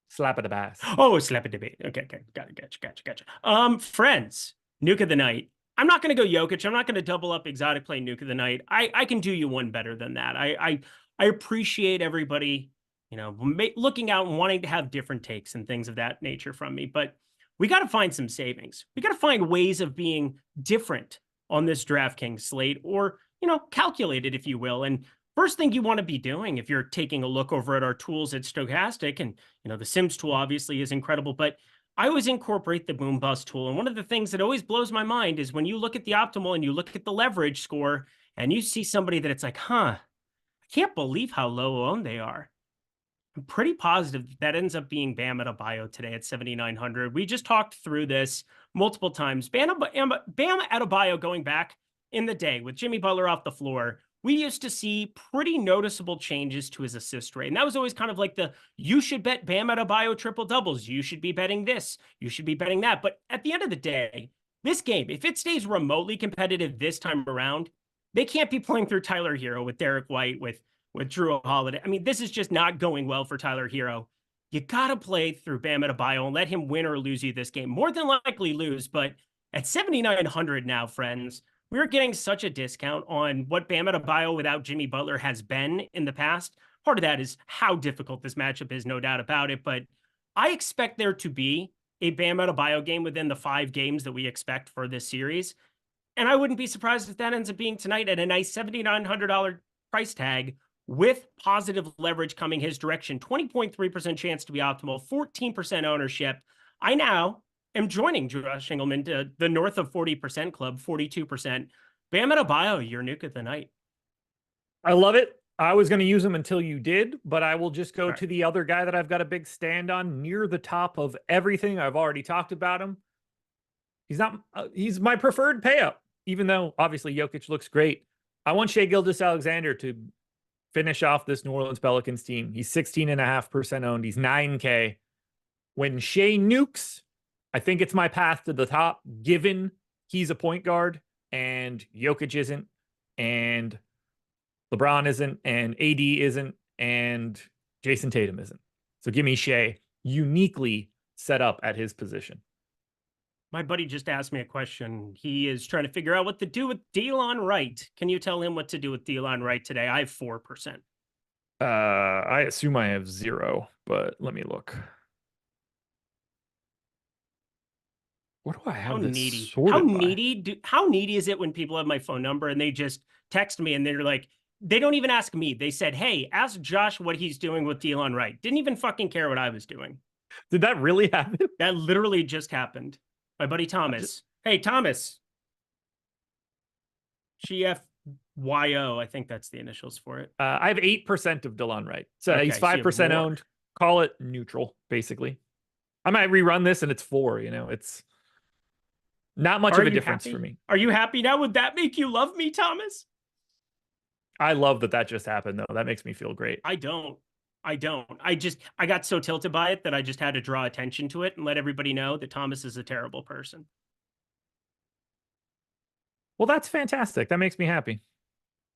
Slap at the bass. Oh, slap it. Okay. Gotcha. Friends, nuke of the night. I'm not going to go Jokic. I'm not going to double up exotic play nuke of the night. I can do you one better than that. I appreciate everybody, looking out and wanting to have different takes and things of that nature from me. But we got to find some savings. We got to find ways of being different on this DraftKings slate, or, calculated, if you will. And first thing you want to be doing if you're taking a look over at our tools at Stochastic, and the Sims tool obviously is incredible, but I always incorporate the boom bust tool. And one of the things that always blows my mind is when you look at the optimal and you look at the leverage score and you see somebody that it's like, I can't believe how low owned they are. I'm pretty positive that ends up being Bam Adebayo today at 7,900. We just talked through this multiple times. Bam Adebayo going back in the day with Jimmy Butler off the floor, we used to see pretty noticeable changes to his assist rate. And that was always kind of like you should bet Bam Adebayo triple doubles. You should be betting this. You should be betting that. But at the end of the day, this game, if it stays remotely competitive this time around, they can't be playing through Tyler Hero with Derek White, with Drew Holiday. I mean, this is just not going well for Tyler Hero. You got to play through Bam Adebayo and let him win or lose you this game. More than likely lose, but at 7,900 now, friends, we're getting such a discount on what Bam Adebayo without Jimmy Butler has been in the past. Part of that is how difficult this matchup is, no doubt about it. But I expect there to be a Bam Adebayo game within the 5 games that we expect for this series. And I wouldn't be surprised if that ends up being tonight at a nice $7,900 price tag with positive leverage coming his direction. 20.3% chance to be optimal, 14% ownership. I now am joining Josh Engleman to the north of 40% club, 42%. Bam Adebayo, your nuke of the night. I love it. I was going to use him until you did, but I will just go to the other guy that I've got a big stand on near the top of everything. I've already talked about him. He's my preferred payout, even though obviously Jokic looks great. I want Shai Gilgeous-Alexander to finish off this New Orleans Pelicans team. He's 16.5% owned. He's 9K. When Shai nukes, I think it's my path to the top, given he's a point guard and Jokic isn't, and LeBron isn't, and AD isn't, and Jason Tatum isn't. So give me Shai uniquely set up at his position. My buddy just asked me a question. He is trying to figure out what to do with Delon Wright. Can you tell him what to do with Delon Wright today? I have 4%. I assume I have 0, but let me look. What do I have? How this needy? Sorted How needy is it when people have my phone number and they just text me and they're like, they don't even ask me. They said, "Hey, ask Josh what he's doing with Delon Wright." Didn't even fucking care what I was doing. Did that really happen? That literally just happened. My buddy Thomas. Hey, Thomas. GFYO, I think that's the initials for it. I have 8% of Delon Wright. So he's 5% owned. Call it neutral, basically. I might rerun this and it's 4, It's not much of a difference for me. Are you happy now? Would that make you love me, Thomas? I love that just happened, though. That makes me feel great. I don't. I got so tilted by it that I just had to draw attention to it and let everybody know that Thomas is a terrible person. Well, that's fantastic. That makes me happy.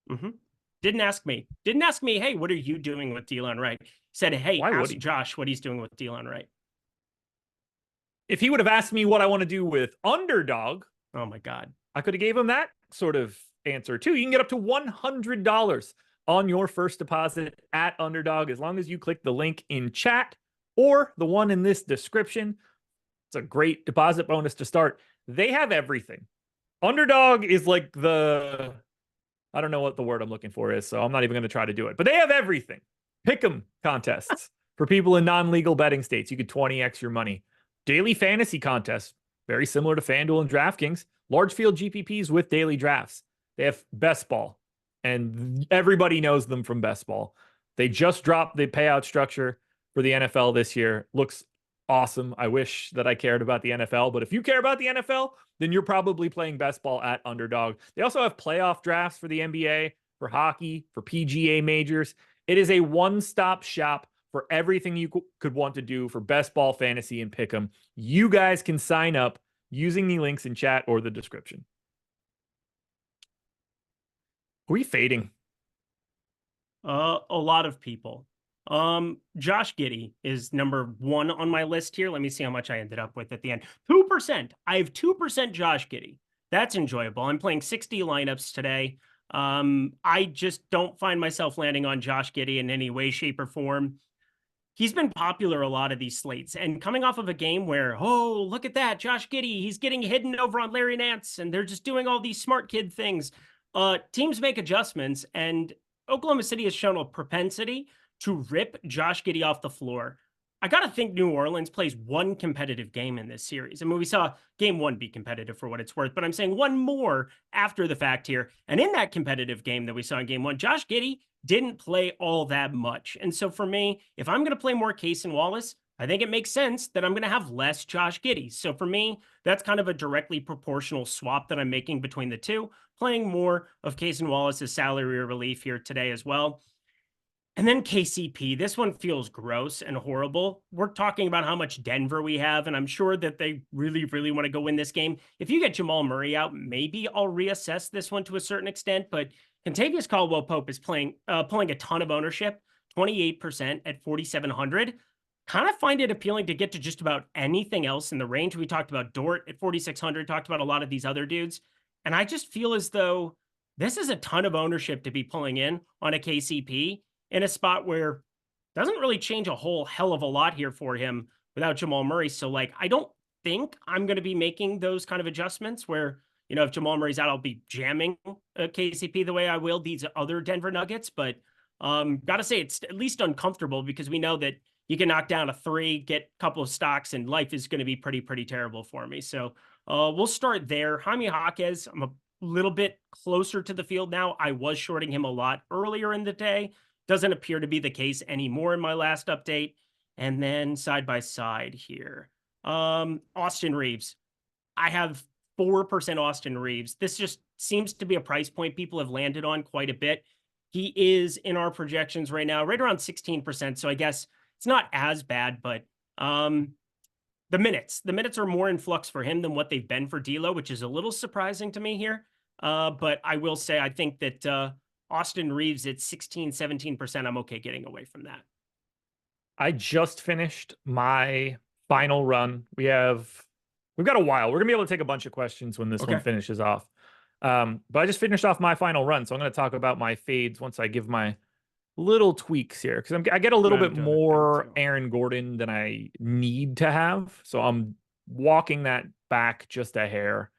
Mm-hmm. Didn't ask me, hey, what are you doing with Delon Wright? Said, hey, ask Josh what he's doing with Delon Wright. If he would have asked me what I want to do with Underdog, oh my God, I could have gave him that sort of answer too. You can get up to $100 on your first deposit at Underdog as long as you click the link in chat or the one in this description. It's a great deposit bonus to start. They have everything. Underdog is like I don't know what the word I'm looking for is, so I'm not even going to try to do it. But they have everything. Pick'em contests for people in non-legal betting states. You could 20x your money. Daily fantasy contests, very similar to FanDuel and DraftKings. Large field GPPs with daily drafts. They have Best Ball, and everybody knows them from Best Ball. They just dropped the payout structure for the NFL this year. Looks awesome. I wish that I cared about the NFL, but if you care about the NFL, then you're probably playing Best Ball at Underdog. They also have playoff drafts for the NBA, for hockey, for PGA majors. It is a one-stop shop for everything you could want to do for Best Ball, fantasy, and pick'em. You guys can sign up using the links in chat or the description. Who are you fading? A lot of people. Josh Giddey is number 1 on my list here. Let me see how much I ended up with at the end. 2%. I have 2% Josh Giddey. That's enjoyable. I'm playing 60 lineups today. I just don't find myself landing on Josh Giddey in any way, shape, or form. He's been popular a lot of these slates, and coming off of a game where, oh, look at that, Josh Giddey, he's getting hidden over on Larry Nance, and they're just doing all these smart kid things. Teams make adjustments, and Oklahoma City has shown a propensity to rip Josh Giddey off the floor. I got to think New Orleans plays one competitive game in this series. I mean, we saw game one be competitive for what it's worth, but I'm saying one more after the fact here. And in that competitive game that we saw in game one, Josh Giddey didn't play all that much. And so for me, if I'm going to play more Case and Wallace, I think it makes sense that I'm going to have less Josh Giddey. So for me, that's kind of a directly proportional swap that I'm making between the two, playing more of Case and Wallace's salary relief here today as well. And then KCP, this one feels gross and horrible. We're talking about how much Denver we have, and I'm sure that they really, really want to go win this game. If you get Jamal Murray out, maybe I'll reassess this one to a certain extent, but Kentavious Caldwell-Pope is pulling a ton of ownership, 28% at 4,700. Kind of find it appealing to get to just about anything else in the range. We talked about Dort at 4,600, talked about a lot of these other dudes, and I just feel as though this is a ton of ownership to be pulling in on a KCP in a spot where doesn't really change a whole hell of a lot here for him without Jamal Murray. So like, I don't think I'm going to be making those kind of adjustments where, you know, if Jamal Murray's out, I'll be jamming KCP the way I will these other Denver Nuggets. But got to say it's at least uncomfortable because we know that you can knock down a three, get a couple of stocks, and life is going to be pretty terrible for me. So we'll start there. Jaime Jaquez, I'm a little bit closer to the field now. I was shorting him a lot earlier in the day. Doesn't appear to be the case anymore in my last update. And then side by side here, Austin Reeves. I have 4% Austin Reeves. This just seems to be a price point people have landed on quite a bit. He is in our projections right now, right around 16%. So I guess it's not as bad, but the minutes are more in flux for him than what they've been for D'Lo, which is a little surprising to me here. But I will say, I think that Austin Reeves at 16, 17%, I'm okay getting away from that. I just finished my final run. We've got a while. We're gonna be able to take a bunch of questions when this one finishes off. But I just finished off my final run, so I'm going to talk about my fades once I give my little tweaks here, because I get a little bit more Aaron Gordon than I need to have, so I'm walking that back just a hair.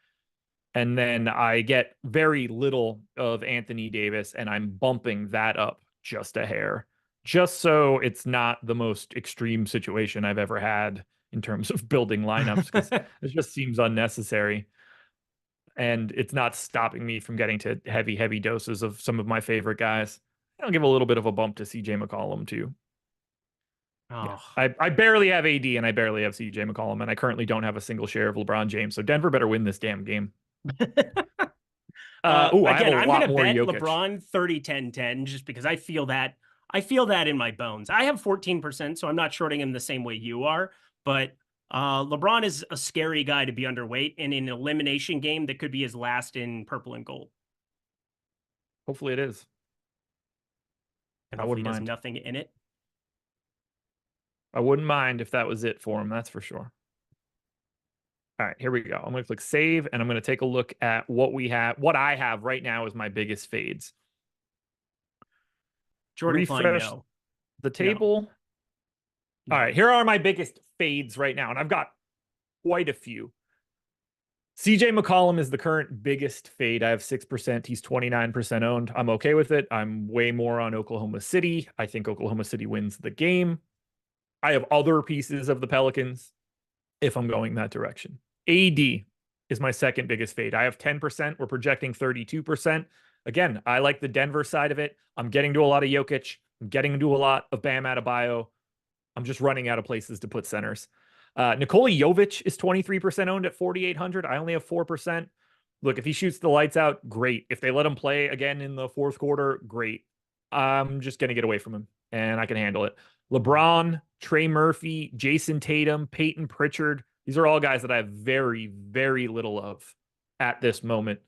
And then I get very little of Anthony Davis, and I'm bumping that up just a hair, just so it's not the most extreme situation I've ever had in terms of building lineups, because it just seems unnecessary. And it's not stopping me from getting to heavy doses of some of my favorite guys. I'll give a little bit of a bump to CJ McCollum, too. Oh. Yeah. I barely have AD, and I barely have CJ McCollum, and I currently don't have a single share of LeBron James, so Denver better win this damn game. Again, I'm going to bet Jokic. LeBron 30-10-10 just because I feel that in my bones. I have 14%, so I'm not shorting him the same way you are, but LeBron is a scary guy to be underweight in an elimination game that could be his last in purple and gold. Hopefully it is. And hopefully there's nothing in it. I wouldn't mind if that was it for him, that's for sure. All right, here we go. I'm going to click save, and I'm going to take a look at what we have. What I have right now is my biggest fades. Jordan Refresh Klein, no. The table. No. All right, here are my biggest fades right now, and I've got quite a few. CJ McCollum is the current biggest fade. I have 6%. He's 29% owned. I'm okay with it. I'm way more on Oklahoma City. I think Oklahoma City wins the game. I have other pieces of the Pelicans if I'm going that direction. AD is my second biggest fade. I have 10%. We're projecting 32%. Again, I like the Denver side of it. I'm getting to a lot of Jokic. I'm getting to a lot of Bam Adebayo. I'm just running out of places to put centers. Nikola Jovic is 23% owned at 4,800. I only have 4%. Look, if he shoots the lights out, great. If they let him play again in the fourth quarter, great. I'm just going to get away from him, and I can handle it. LeBron, Trey Murphy, Jason Tatum, Peyton Pritchard. These are all guys that I have very, very little of at this moment.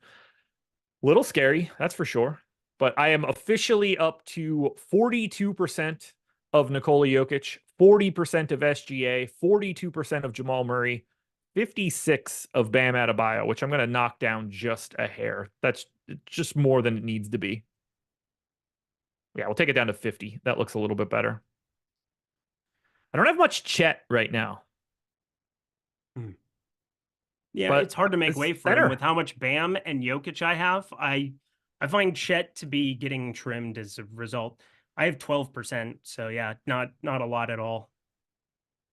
Little scary, that's for sure. But I am officially up to 42% of Nikola Jokic, 40% of SGA, 42% of Jamal Murray, 56 of Bam Adebayo, which I'm going to knock down just a hair. That's just more than it needs to be. Yeah, we'll take it down to 50. That looks a little bit better. I don't have much Chet right now. Yeah, but it's hard to make way for him with how much Bam and Jokic I have. I I find Chet to be getting trimmed as a result. I have 12%, so yeah, not a lot at all.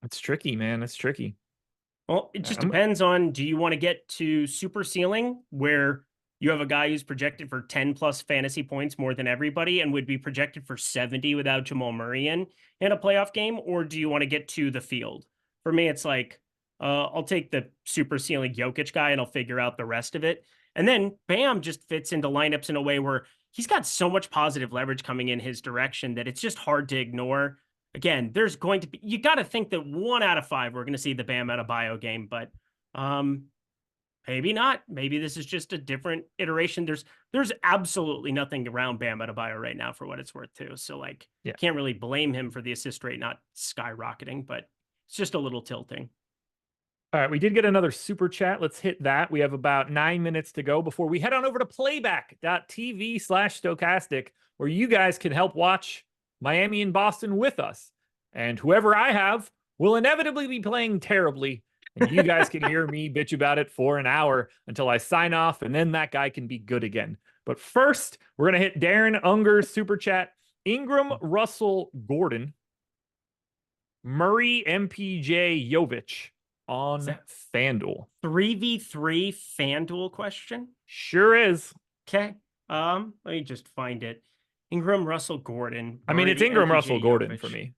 It's tricky, man. It's tricky. Well, it just depends on, do you want to get to super ceiling where you have a guy who's projected for 10 plus fantasy points more than everybody and would be projected for 70 without Jamal Murray in a playoff game? Or do you want to get to the field? For me, it's like, I'll take the super ceiling Jokic guy and I'll figure out the rest of it. And then Bam just fits into lineups in a way where he's got so much positive leverage coming in his direction that it's just hard to ignore. Again, there's going to be, you got to think that 1 out of 5 we're going to see the Bam Adebayo game, but maybe not. Maybe this is just a different iteration. There's absolutely nothing around Bam Adebayo right now for what it's worth too. So like, Yeah. Can't really blame him for the assist rate not skyrocketing, but it's just a little tilting. All right, we did get another super chat. Let's hit that. We have about 9 minutes to go before we head on over to playback.tv/stochastic, where you guys can help watch Miami and Boston with us. And whoever I have will inevitably be playing terribly. And you guys can hear me bitch about it for an hour until I sign off, and then that guy can be good again. But first, we're going to hit Darren Unger's super chat. Ingram, Russell, Gordon, Murray, MPJ, Jovic on FanDuel. 3v3 FanDuel question? Sure is. Okay. Let me just find it. Ingram, Russell, Gordon. I mean, it's Murray, Ingram, MPJ, Russell, Gordon Jovic. for me.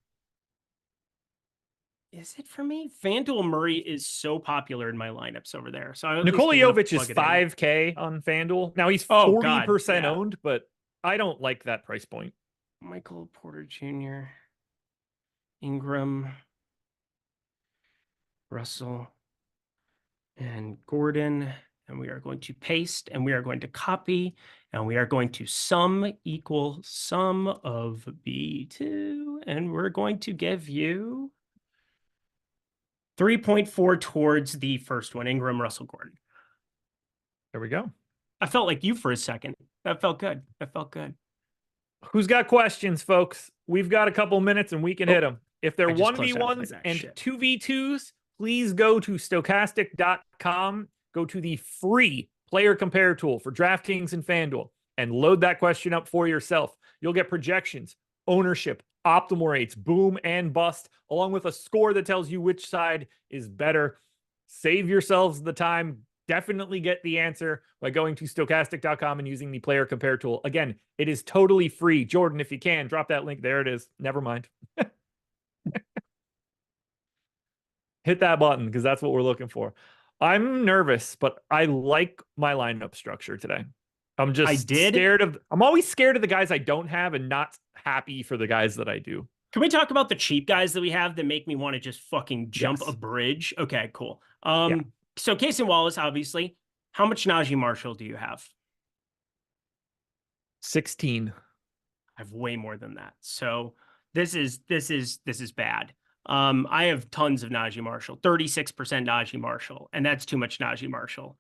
Is it for me? FanDuel Murray is so popular in my lineups over there. So Nikola Jovic is 5K on FanDuel. Now he's 40% owned, but I don't like that price point. Michael Porter Jr., Ingram, Russell, and Gordon. And we are going to paste, and we are going to copy, and we are going to sum equal sum of B2. And we're going to give you 3.4 towards the first one, Ingram, Russell, Gordon. There we go. I felt like you for a second. That felt good. That felt good. Who's got questions, folks? We've got a couple minutes and we can hit them. If they're 1v1s and 2v2s, please go to stochastic.com. Go to the free player compare tool for DraftKings and FanDuel and load that question up for yourself. You'll get projections, ownership, optimal rates, boom and bust, along with a score that tells you which side is better. Save yourselves the time. Definitely get the answer by going to stochastic.com and using the player compare tool. Again, it is totally free. Jordan, if you can, drop that link. There it is. Never mind. Hit that button because that's what we're looking for. I'm nervous, but I like my lineup structure today. I'm just scared of, I'm always scared of the guys I don't have and not happy for the guys that I do. Can we talk about the cheap guys that we have that make me want to just fucking jump a bridge? Okay, cool. So Casey Wallace, obviously. How much Najee Marshall do you have? 16. I have way more than that. So this is bad. I have tons of Najee Marshall, 36% Najee Marshall, and that's too much Najee Marshall.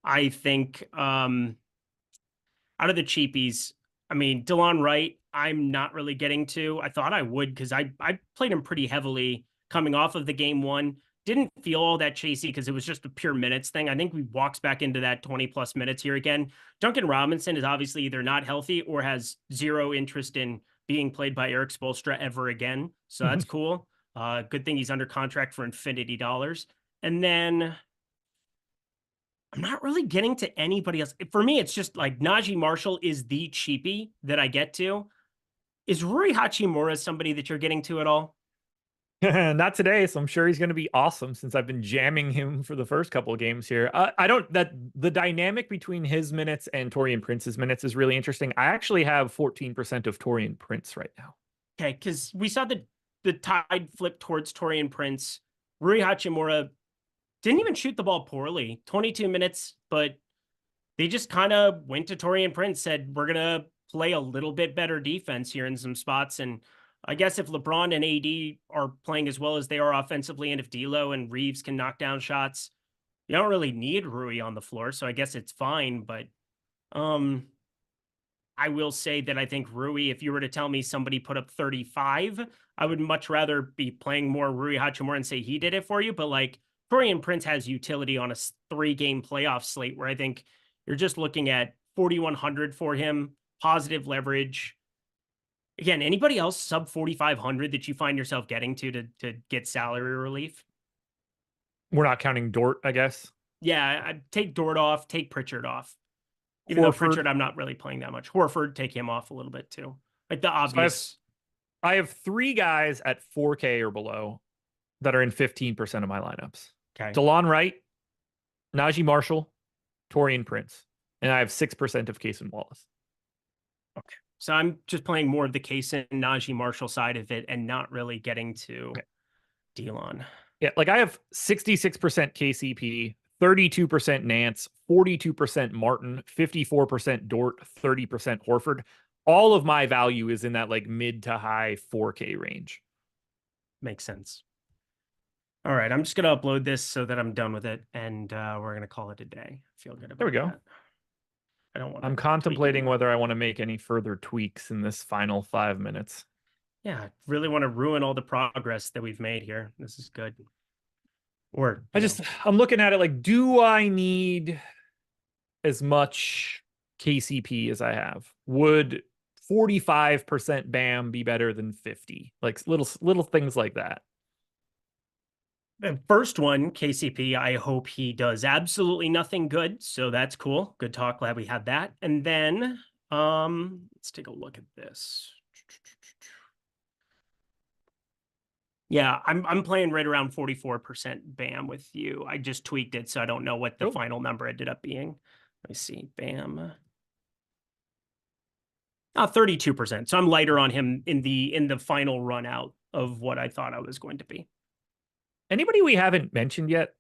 I think out of the cheapies, I mean, DeLon Wright, I'm not really getting to. I thought I would because I played him pretty heavily coming off of the game one. Didn't feel all that chasey because it was just a pure minutes thing. I think we walks back into that 20 plus minutes here again. Duncan Robinson is obviously either not healthy or has zero interest in being played by Eric Spoelstra ever again. So that's cool. Good thing he's under contract for infinity dollars. And then I'm not really getting to anybody else. For me, it's just like Najee Marshall is the cheapie that I get to. Is Rui Hachimura somebody that you're getting to at all? Not today, so I'm sure he's going to be awesome since I've been jamming him for the first couple of games here. The dynamic between his minutes and Taurean Prince's minutes is really interesting. I actually have 14% of Taurean Prince right now. Okay, because we saw the tide flip towards Taurean Prince. Rui Hachimura didn't even shoot the ball poorly. 22 minutes, but they just kind of went to Taurean Prince, said, we're going to play a little bit better defense here in some spots. And I guess if LeBron and AD are playing as well as they are offensively, and if D'Lo and Reeves can knock down shots, you don't really need Rui on the floor. So I guess it's fine. But I will say that I think Rui, if you were to tell me somebody put up 35, I would much rather be playing more Rui Hachimura and say he did it for you. But like Taurean Prince has utility on a 3-game playoff slate where I think you're just looking at 4,100 for him, positive leverage. Again, anybody else sub 4,500 that you find yourself getting to get salary relief? We're not counting Dort, I guess. Yeah, I'd take Dort off, take Pritchard off. Even though Pritchard, I'm not really playing that much. Horford, take him off a little bit too. Like the obvious. So I have 3 guys at 4K or below that are in 15% of my lineups. Okay. DeLon Wright, Najee Marshall, Torian Prince. And I have 6% of Case and Wallace. Okay. So I'm just playing more of the Case and Najee Marshall side of it and not really getting to DeLon. Yeah, like I have 66% KCP, 32% Nance, 42% Martin, 54% Dort, 30% Horford. All of my value is in that like mid to high 4K range. Makes sense. All right, I'm just going to upload this so that I'm done with it, and we're going to call it a day. I feel good about There we go. that. I don't want I'm contemplating whether I want to make any further tweaks in this final 5 minutes. Yeah, I really want to ruin all the progress that we've made here. This is good. Or I'm looking at it like, do I need as much KCP as I have? Would 45% BAM be better than 50? Like little things like that. The first one, KCP, I hope he does absolutely nothing good. So that's cool. Good talk. Glad we had that. And then let's take a look at this. Yeah, I'm playing right around 44% BAM with you. I just tweaked it, so I don't know what the final number ended up being. Let me see. BAM. 32%. So I'm lighter on him in the final run out of what I thought I was going to be. Anybody we haven't mentioned yet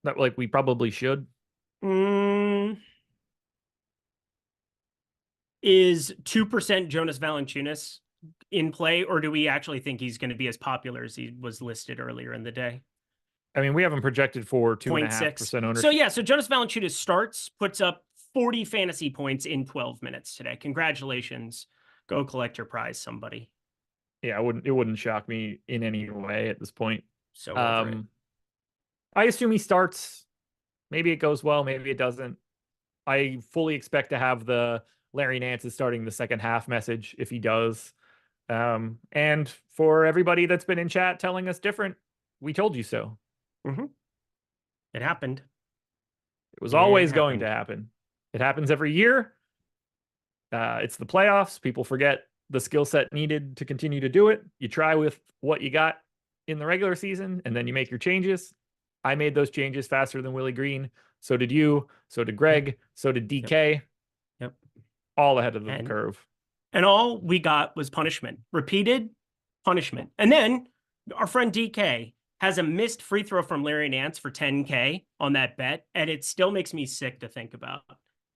that like we probably should? Is 2% Jonas Valanciunas in play, or do we actually think he's going to be as popular as he was listed earlier in the day? I mean, we haven't projected for 2.5% ownership. So yeah, so Jonas Valanciunas starts, puts up 40 fantasy points in 12 minutes today. Congratulations. Go collect your prize, somebody. Yeah, it wouldn't shock me in any way at this point. So I assume he starts. Maybe it goes well, maybe it doesn't. I fully expect to have the Larry Nance is starting the second half message if he does. And for everybody that's been in chat telling us different, we told you so. It happened. It was always going to happen. It happens every year. It's the playoffs. People forget the skill set needed to continue to do it. You try with what you got in the regular season, and then you make your changes. I made those changes faster than Willie Green. So did you. So did Greg. So did DK. Yep. All ahead of the curve. And all we got was punishment. Repeated punishment. And then our friend DK has a missed free throw from Larry Nance for 10K on that bet, and it still makes me sick to think about.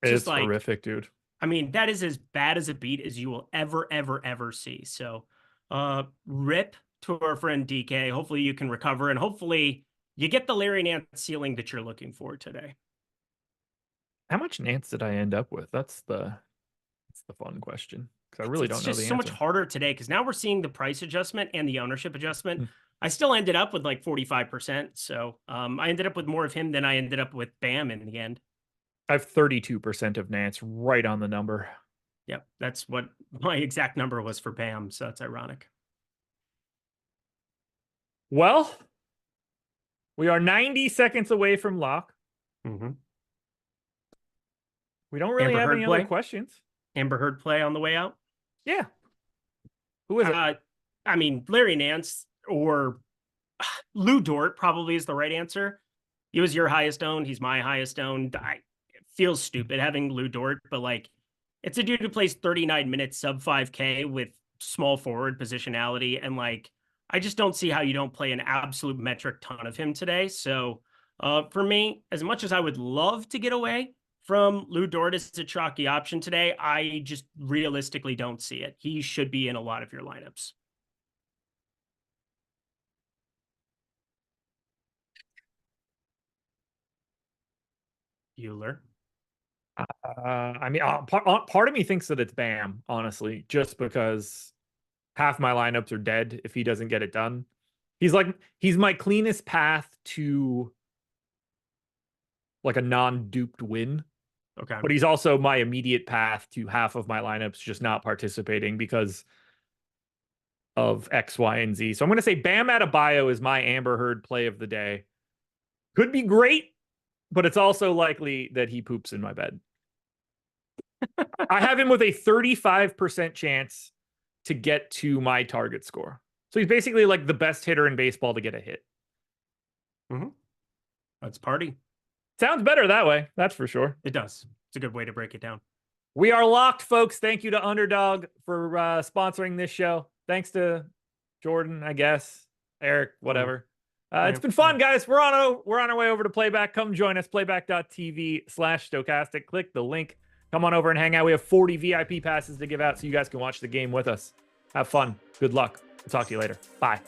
It's like, horrific, dude. I mean, that is as bad as a beat as you will ever see. So rip to our friend DK. Hopefully you can recover, and hopefully you get the Larry Nance ceiling that you're looking for today. How much Nance did I end up with? That's the fun question, because I really don't know the answer. It's just so much harder today because now we're seeing the price adjustment and the ownership adjustment. I still ended up with like 45%. So I ended up with more of him than I ended up with BAM in the end. I have 32% of Nance, right on the number. Yep, that's what my exact number was for BAM, so that's ironic. Well, we are 90 seconds away from lock. We don't really have any other questions. Amber Heard play on the way out? Yeah. Who is it? I mean, Larry Nance or Lou Dort probably is the right answer. He was your highest owned. He's my highest owned. It feels stupid having Lou Dort, but like, it's a dude who plays 39 minutes sub 5K with small forward positionality. And like, I just don't see how you don't play an absolute metric ton of him today. So for me, as much as I would love to get away from Lou Dort as a chalky option today, I just realistically don't see it. He should be in a lot of your lineups. Bueller. I mean, part of me thinks that it's BAM, honestly, just because half my lineups are dead if he doesn't get it done. He's my cleanest path to like a non-duped win. Okay. But he's also my immediate path to half of my lineups just not participating because of X, Y, and Z. So I'm going to say Bam Adebayo is my Amber Heard play of the day. Could be great, but it's also likely that he poops in my bed. I have him with a 35% chance to get to my target score. So he's basically like the best hitter in baseball to get a hit. Mm-hmm. Let's party. Sounds better that way. That's for sure. It does. It's a good way to break it down. We are locked, folks. Thank you to Underdog for sponsoring this show. Thanks to Jordan, I guess, Eric, whatever. It's been fun, guys. We're on our way over to Playback. Come join us, playback.tv/stochastic. Click the link. Come on over and hang out. We have 40 VIP passes to give out so you guys can watch the game with us. Have fun. Good luck. We'll talk to you later. Bye.